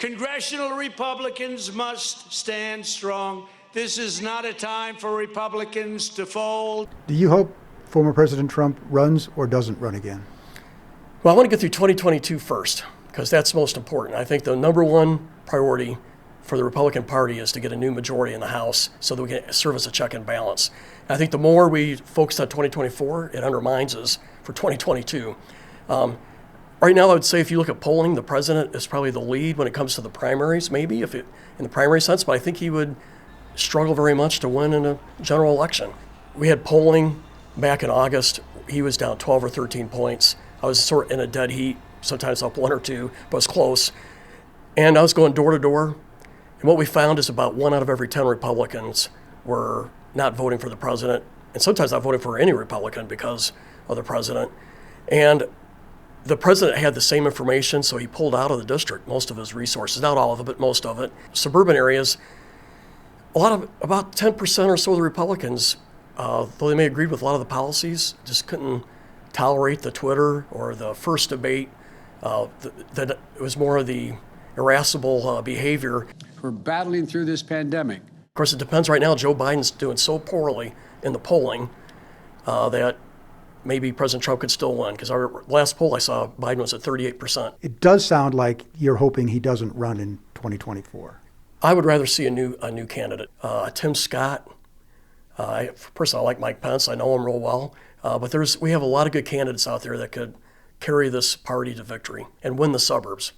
Congressional Republicans must stand strong. This is not a time for Republicans to fold. Do you hope former President Trump runs or doesn't run again? Well, I want to get through 2022 first, because that's most important. I think the number one priority for the Republican Party is to get a new majority in the House so that we can serve as a check and balance. And I think the more we focus on 2024, it undermines us for 2022. Right now, I would say if you look at polling, the president is probably the lead when it comes to the primaries, maybe in the primary sense, but I think he would struggle very much to win in a general election. We had polling back in August. He was down 12 or 13 points. I was sort of in a dead heat, sometimes up 1 or 2, but it was close. And I was going door to door. And what we found is about 1 out of every 10 Republicans were not voting for the president, and sometimes not voting for any Republican because of the president. And the president had the same information, so he pulled out of the district most of his resources, not all of it, but most of it. Suburban areas, about 10% or so of the Republicans, though they may agree with a lot of the policies, just couldn't tolerate the Twitter or the first debate. That it was more of the irascible behavior. We're battling through this pandemic. Of course, it depends right now. Joe Biden's doing so poorly in the polling that maybe President Trump could still win, because our last poll I saw, Biden was at 38%. It does sound like you're hoping he doesn't run in 2024. I would rather see a new candidate. Tim Scott. Personally, I like Mike Pence. I know him real well. But we have a lot of good candidates out there that could carry this party to victory and win the suburbs.